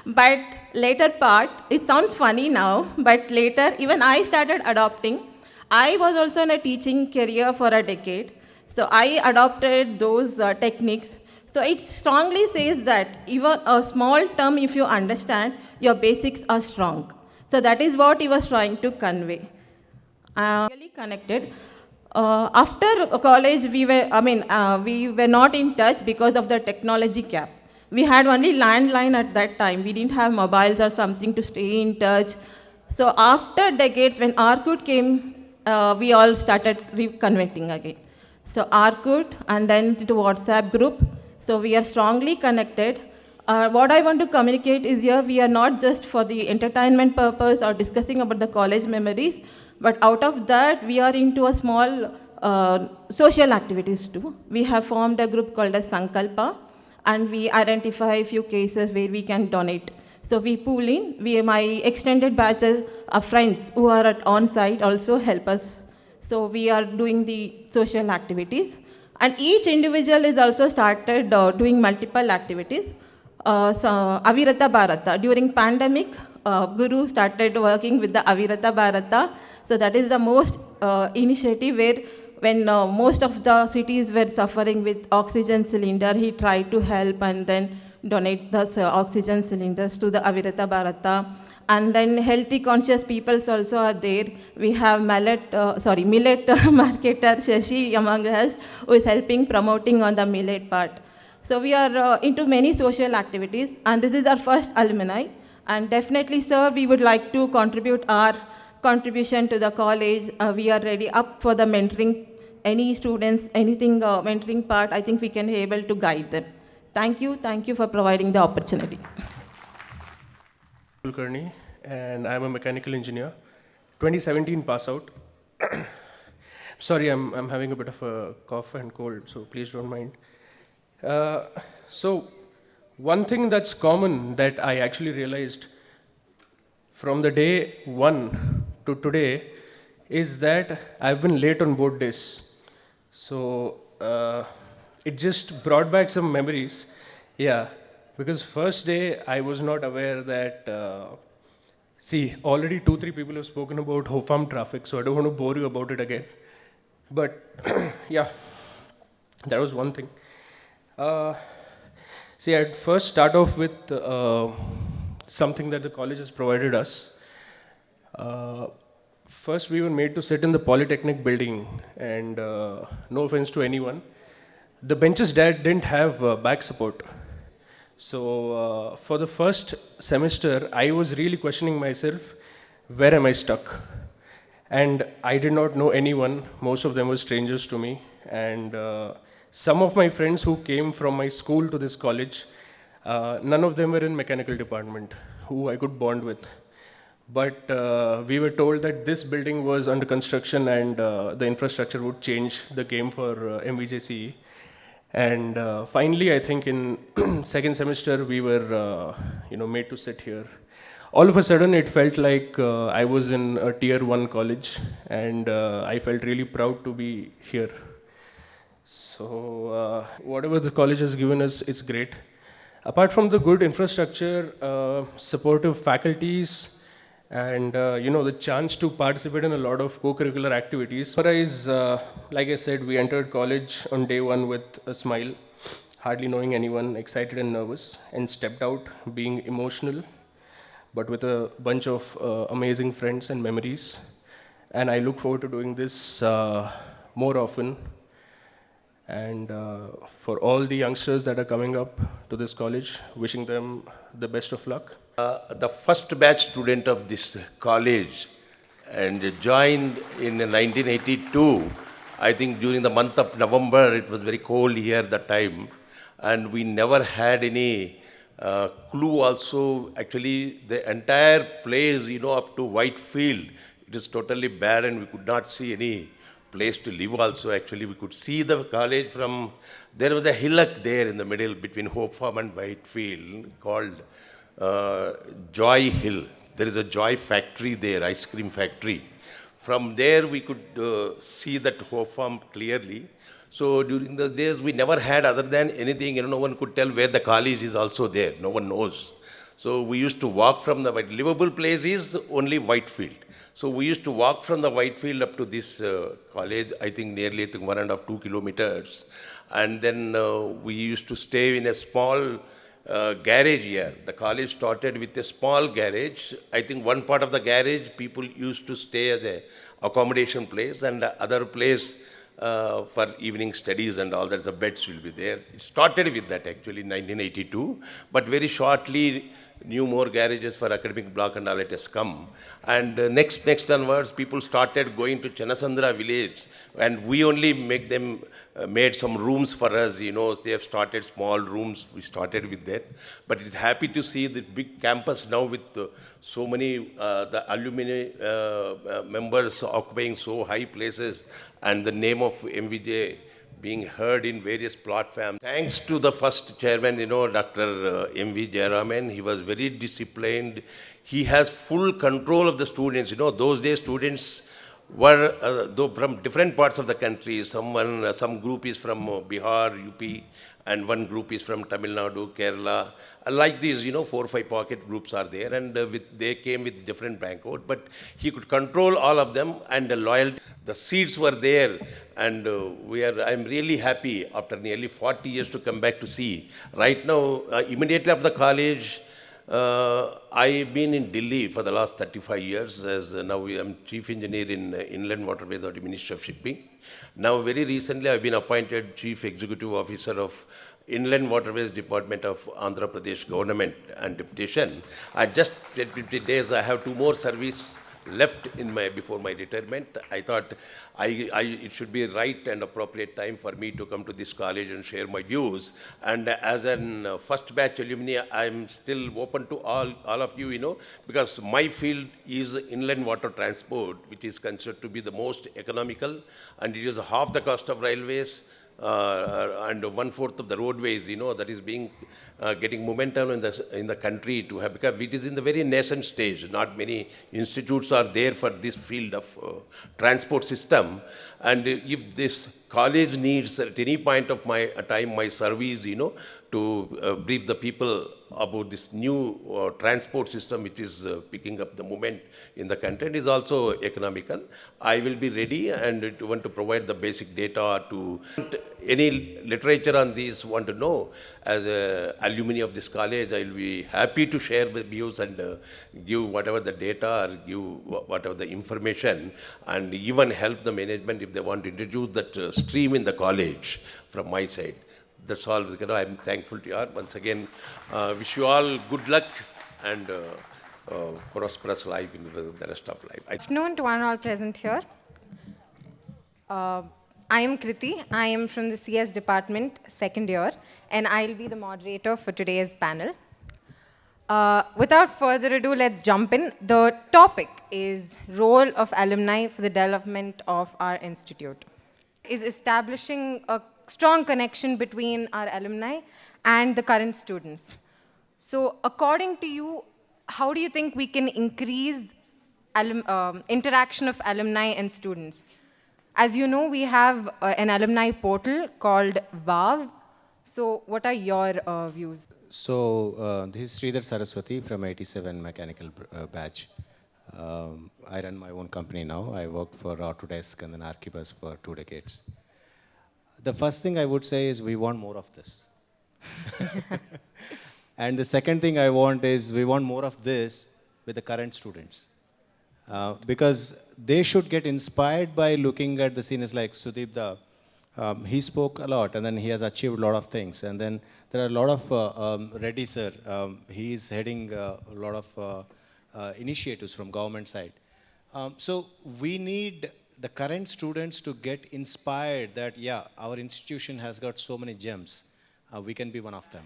But later part, it sounds funny now, but later even I started adopting. I was also in a teaching career for a decade. So I adopted those techniques. So it strongly says that even a small term, if you understand, your basics are strong. So that is what he was trying to convey. Really connected. After college, we were not in touch because of the technology gap. We had only landline at that time. We didn't have mobiles or something to stay in touch. So after decades, when Orkut came, we all started reconnecting again. So Orkut and then to WhatsApp group. So we are strongly connected. What I want to communicate is here, we are not just for the entertainment purpose or discussing about the college memories, but out of that, we are into a small social activities too. We have formed a group called as Sankalpa, and we identify a few cases where we can donate. So we pool in. My extended batch of friends who are on-site also help us. So we are doing the social activities. And each individual is also started doing multiple activities. Avirata Bharata. During pandemic, Guru started working with the Avirata Bharata. So that is the most initiative where when most of the cities were suffering with oxygen cylinder, he tried to help and then donate the oxygen cylinders to the Avirata Bharata. And then healthy conscious peoples also are there. We have millet marketer Shashi among us who is helping promoting on the millet part. So we are into many social activities, and this is our first alumni. And definitely, sir, we would like to contribute our contribution to the college. We are ready up for the mentoring. Any students, anything mentoring part, I think we can be able to guide them. Thank you for providing the opportunity. Kulkarni, and I'm a mechanical engineer. 2017 pass out. Sorry, I'm having a bit of a cough and cold, so please don't mind. So one thing that's common that I actually realized from the day one to today is that I've been late on both days. So it just brought back some memories. Yeah, because first day I was not aware that, already 2-3 people have spoken about Hofam traffic, so I don't want to bore you about it again. But yeah, that was one thing. I'd first start off with something that the college has provided us. First, we were made to sit in the Polytechnic building, and no offense to anyone, the benches didn't have back support. So for the first semester, I was really questioning myself, where am I stuck? And I did not know anyone. Most of them were strangers to me. And some of my friends who came from my school to this college, none of them were in mechanical department, who I could bond with. But we were told that this building was under construction and the infrastructure would change the game for MVJCE. And finally, I think in second semester, we were made to sit here. All of a sudden, it felt like I was in a tier 1 college, and I felt really proud to be here. So whatever the college has given us, it's great. Apart from the good infrastructure, supportive faculties, and the chance to participate in a lot of co-curricular activities. Whereas, like I said, we entered college on day 1 with a smile, hardly knowing anyone, excited and nervous, and stepped out being emotional, but with a bunch of amazing friends and memories. And I look forward to doing this more often. And for all the youngsters that are coming up to this college, wishing them the best of luck. The first batch student of this college and joined in 1982. I think during the month of November, it was very cold here at that time. And we never had any clue also. Actually, the entire place, up to Whitefield, it is totally bad and we could not see any place to live also. Actually, we could see the college from, there was a hillock there in the middle between Hope Farm and Whitefield called Joy Hill. There is a Joy factory there, ice cream factory. From there, we could see that Hope Farm clearly. So during those days, we never had other than anything, no one could tell where the college is also there. No one knows. So we used to walk from the livable place is only Whitefield. So we used to walk from the Whitefield up to this college, I think nearly 1.5-2 kilometers. And then we used to stay in a small garage here. The college started with a small garage. I think one part of the garage people used to stay as a accommodation place, and the other place for evening studies and all that, the beds will be there. It started with that actually in 1982, but very shortly new more garages for academic block and all it has come. And next onwards, people started going to Chanasandra village, and we only made some rooms for us, they have started small rooms, we started with that. But it's happy to see the big campus now with so many, the alumni members occupying so high places, and the name of MVJ being heard in various platforms. Thanks to the first chairman, Dr. MV he was very disciplined. He has full control of the students. Those days students were though from different parts of the country. Some group is from Bihar, UP, and one group is from Tamil Nadu, Kerala. Like these, 4 or 5 pocket groups are there, and they came with different bank code. But he could control all of them, and loyalty. The seats were there, and I'm really happy after nearly 40 years to come back to see. Right now, immediately after the college, I've been in Delhi for the last 35 years, as now I'm Chief Engineer in Inland Waterways of the Ministry of Shipping. Now, very recently, I've been appointed Chief Executive Officer of Inland Waterways Department of Andhra Pradesh Government and Deputation. I just 50 days, I have 2 more service left before my retirement. I thought it should be right and appropriate time for me to come to this college and share my views. And as an first batch alumni, I'm still open to all of you, because my field is inland water transport, which is considered to be the most economical, and it is half the cost of railways. And 1/4 of the roadways, that is getting momentum in the country to have, because it is in the very nascent stage. Not many institutes are there for this field of transport system. And if this college needs at any point of my time my service, to brief the people about this new transport system, which is picking up the moment in the country and is also economical, I will be ready and to want to provide the basic data to any literature on this want to know. As alumni of this college, I will be happy to share the views and give whatever the data or give whatever the information, and even help the management if they want to introduce that stream in the college from my side. That's all. I'm thankful to you all. Once again, wish you all good luck and prosperous life in the rest of life. Good afternoon to one all present here. I am Kriti. I am from the CS department, 2nd year, and I'll be the moderator for today's panel. Without further ado, let's jump in. The topic is role of alumni for the development of our institute. Is establishing a strong connection between our alumni and the current students. So according to you, how do you think we can increase interaction of alumni and students? As you know, we have an alumni portal called WOW. So what are your views? So this is Sridhar Saraswati from 87 Mechanical batch. I run my own company now. I worked for Autodesk and then Archibus for 2 decades. The first thing I would say is we want more of this. And the second thing I want is we want more of this with the current students. Because they should get inspired by looking at the seniors like Sudip. He spoke a lot and then he has achieved a lot of things. And then there are a lot of, Reddy sir, he is heading a lot of initiatives from government side. So we need the current students to get inspired that, yeah, our institution has got so many gems. We can be one of them.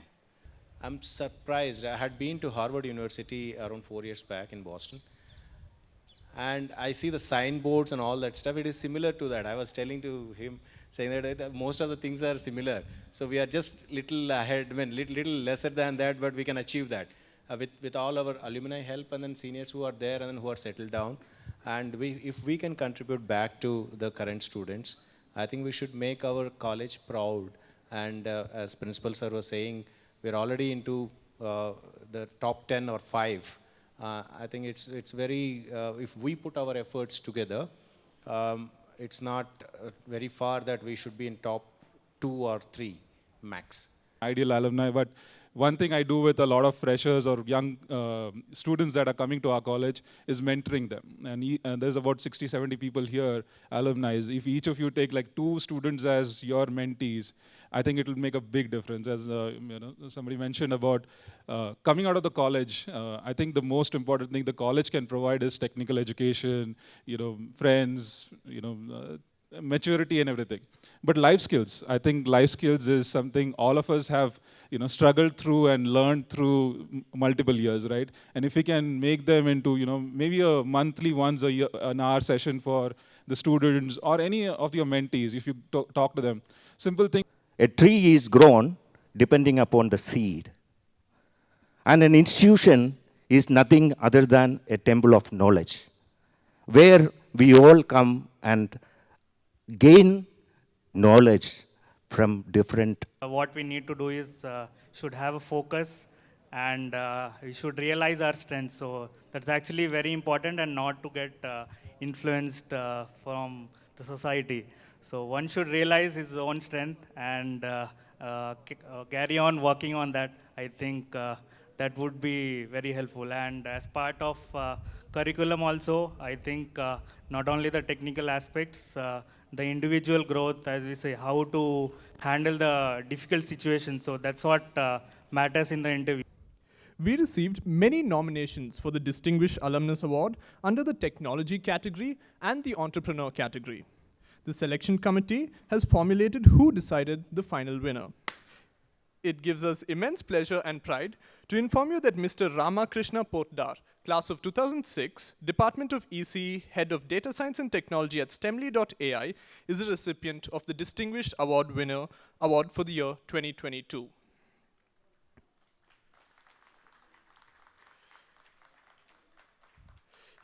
I'm surprised. I had been to Harvard University around 4 years back in Boston. And I see the signboards and all that stuff. It is similar to that. I was telling to him, saying that most of the things are similar. So we are just little ahead, little lesser than that, but we can achieve that. With all our alumni help and then seniors who are there and then who are settled down. And if we can contribute back to the current students, I think we should make our college proud. And as Principal Sir was saying, we're already into the top 10 or 5. I think it's very, if we put our efforts together, it's not very far that we should be in top 2 or 3 max. Ideal alumni, but one thing I do with a lot of freshers or young students that are coming to our college is mentoring them. And there's about 60, 70 people here, alumni. If each of you take like 2 students as your mentees, I think it will make a big difference. As somebody mentioned about coming out of the college, I think the most important thing the college can provide is technical education, friends, maturity and everything. But life skills, I think life skills is something all of us have struggled through and learned through multiple years, right? And if we can make them into, maybe a monthly, once a year, an hour session for the students or any of your mentees, if you talk to them, simple thing. A tree is grown depending upon the seed. And an institution is nothing other than a temple of knowledge, where we all come and gain knowledge from different. What we need to do is should have a focus, and we should realize our strengths. So that's actually very important, and not to get influenced from the society. So one should realize his own strength and carry on working on that. I think that would be very helpful. And as part of curriculum also, I think not only the technical aspects, the individual growth, as we say, how to handle the difficult situations. So that's what matters in the interview. We received many nominations for the Distinguished Alumnus Award under the Technology category and the Entrepreneur category. The selection committee has formulated who decided the final winner. It gives us immense pleasure and pride to inform you that Mr. Ramkrishna Potdar, class of 2006, Department of ECE, Head of Data Science and Technology at STEMLY.AI, is a recipient of the Distinguished Award for the year 2022.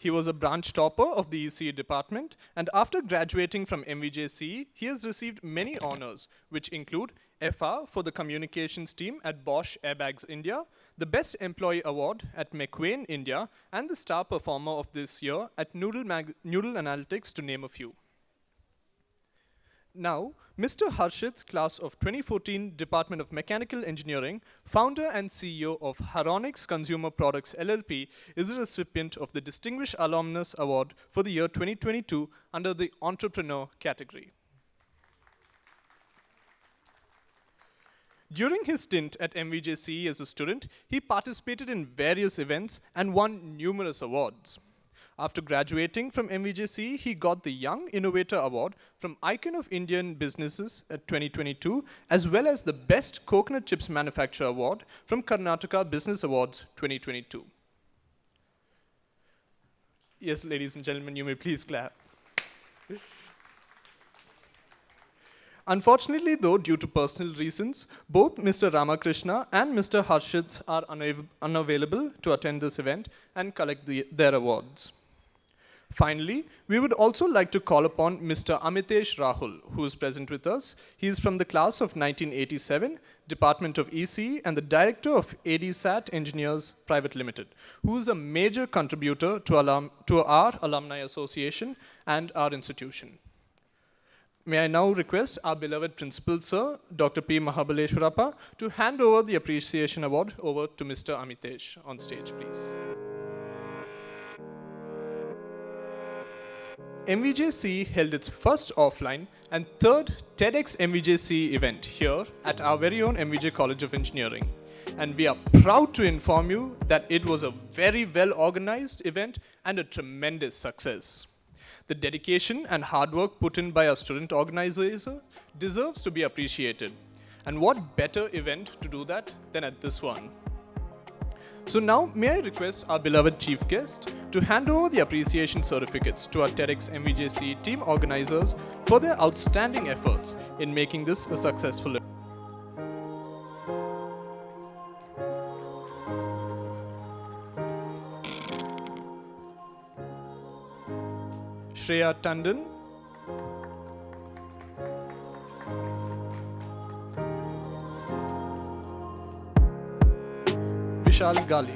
He was a branch topper of the ECE department, and after graduating from MVJCE, he has received many honors, which include FR for the communications team at Bosch Airbags India, the Best Employee Award at McQueen India, and the Star Performer of this year at Noodle Analytics, to name a few. Now, Mr. Harshith, class of 2014, Department of Mechanical Engineering, founder and CEO of HARONICS Consumer Products LLP, is a recipient of the Distinguished Alumnus Award for the year 2022 under the Entrepreneur category. During his stint at MVJCE as a student, he participated in various events and won numerous awards. After graduating from MVJCE, he got the Young Innovator Award from Icon of Indian Businesses at 2022, as well as the Best Coconut Chips Manufacturer Award from Karnataka Business Awards 2022. Yes, ladies and gentlemen, you may please clap. Unfortunately, though, due to personal reasons, both Mr. Ramakrishna and Mr. Harshith are unavailable to attend this event and collect their awards. Finally, we would also like to call upon Mr. Amitesh Rahul, who is present with us. He is from the class of 1987, Department of ECE, and the Director of ADSAT Engineers Private Limited, who is a major contributor to our Alumni Association and our institution. May I now request our beloved Principal Sir, Dr. P. Mahabaleshwarappa, to hand over the Appreciation Award over to Mr. Amitesh on stage, please. MVJCE held its first offline and third TEDx MVJCE event here at our very own MVJ College of Engineering. And we are proud to inform you that it was a very well organized event and a tremendous success. The dedication and hard work put in by our student organizer deserves to be appreciated. And what better event to do that than at this one? So now, may I request our beloved chief guest to hand over the appreciation certificates to our TEDx MVJCE team organizers for their outstanding efforts in making this a successful event. Shreya Tandon, Vishal Gali,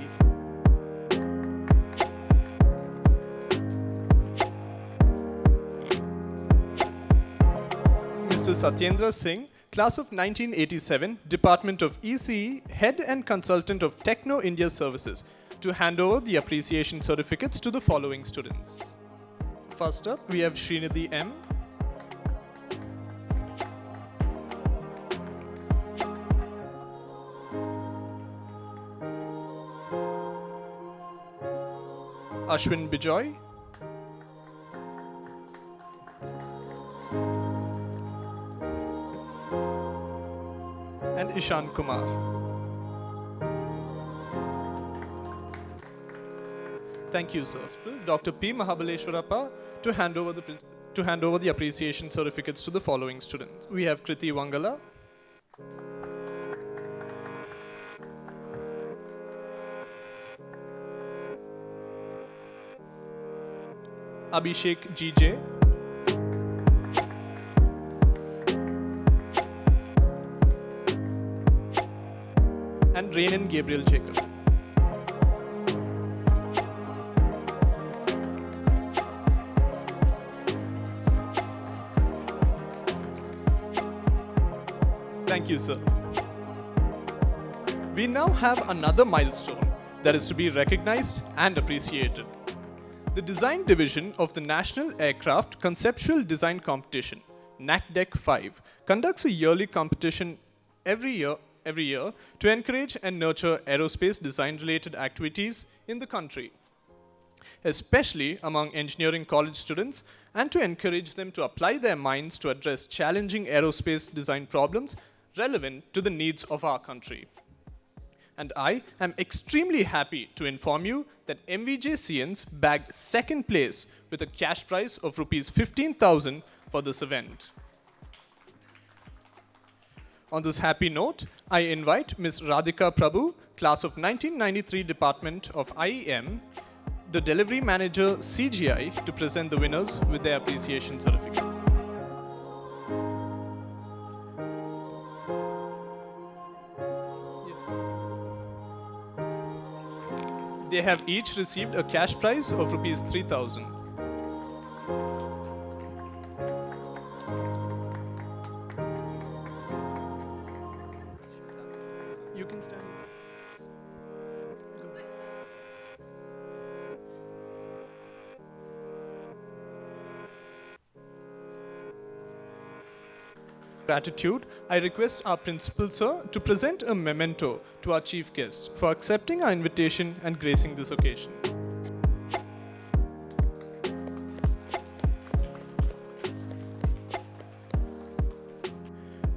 Mr. Satyendra Singh, class of 1987, Department of ECE, Head and Consultant of Techno India Services, to hand over the appreciation certificates to the following students. First up, we have Srinidhi M. Ashwin Bijoy, and Ishan Kumar. Thank you, sir. Dr. P. Mahabaleshwarappa to hand over the to hand over the appreciation certificates to the following students. We have Kriti Wangala, Abhishek GJ, and Rainan Gabriel Jacob. Thank you, sir. We now have another milestone that is to be recognized and appreciated. The design division of the National Aircraft Conceptual Design Competition, NACDEC 5, conducts a yearly competition every year to encourage and nurture aerospace design-related activities in the country, especially among engineering college students, and to encourage them to apply their minds to address challenging aerospace design problems relevant to the needs of our country. And I am extremely happy to inform you that MVJCEs bagged second place with a cash prize of Rs 15,000 for this event. On this happy note, I invite Ms. Radhika Prabhu, class of 1993 Department of IEM, the Delivery Manager CGI, to present the winners with their appreciation certificates. They have each received a cash prize of Rs 3,000. You can stand. Gratitude, I request our principal sir to present a memento to our chief guest for accepting our invitation and gracing this occasion.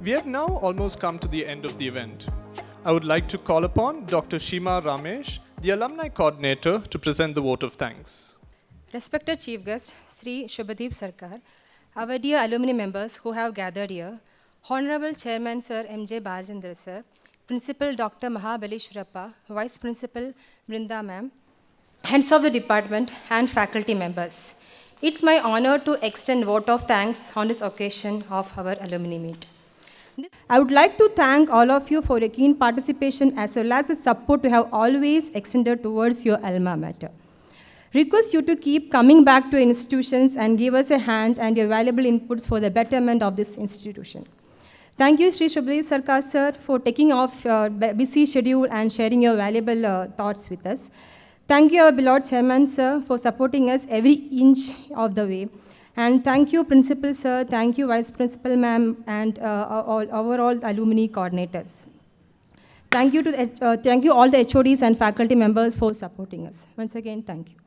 We have now almost come to the end of the event. I would like to call upon Dr. Shima Ramesh, the alumni coordinator, to present the vote of thanks. Respected Chief Guest, Sri Subhadip Sarkar, our dear alumni members who have gathered here, Honorable Chairman Sir M.J. Bajendra Sir, Principal Dr. Mahabalishwarappa, Vice Principal Brinda Ma'am, heads of the department and faculty members. It's my honor to extend vote of thanks on this occasion of our alumni meet. I would like to thank all of you for your keen participation as well as the support you have always extended towards your alma mater. Request you to keep coming back to institutions and give us a hand and your valuable inputs for the betterment of this institution. Thank you, Sri Subhadip Sarkar sir, for taking off your busy schedule and sharing your valuable thoughts with us. Thank you, our beloved Chairman sir, for supporting us every inch of the way. And thank you, Principal sir, thank you, Vice Principal ma'am, and overall alumni coordinators. Thank you all the HODs and faculty members for supporting us. Once again, thank you.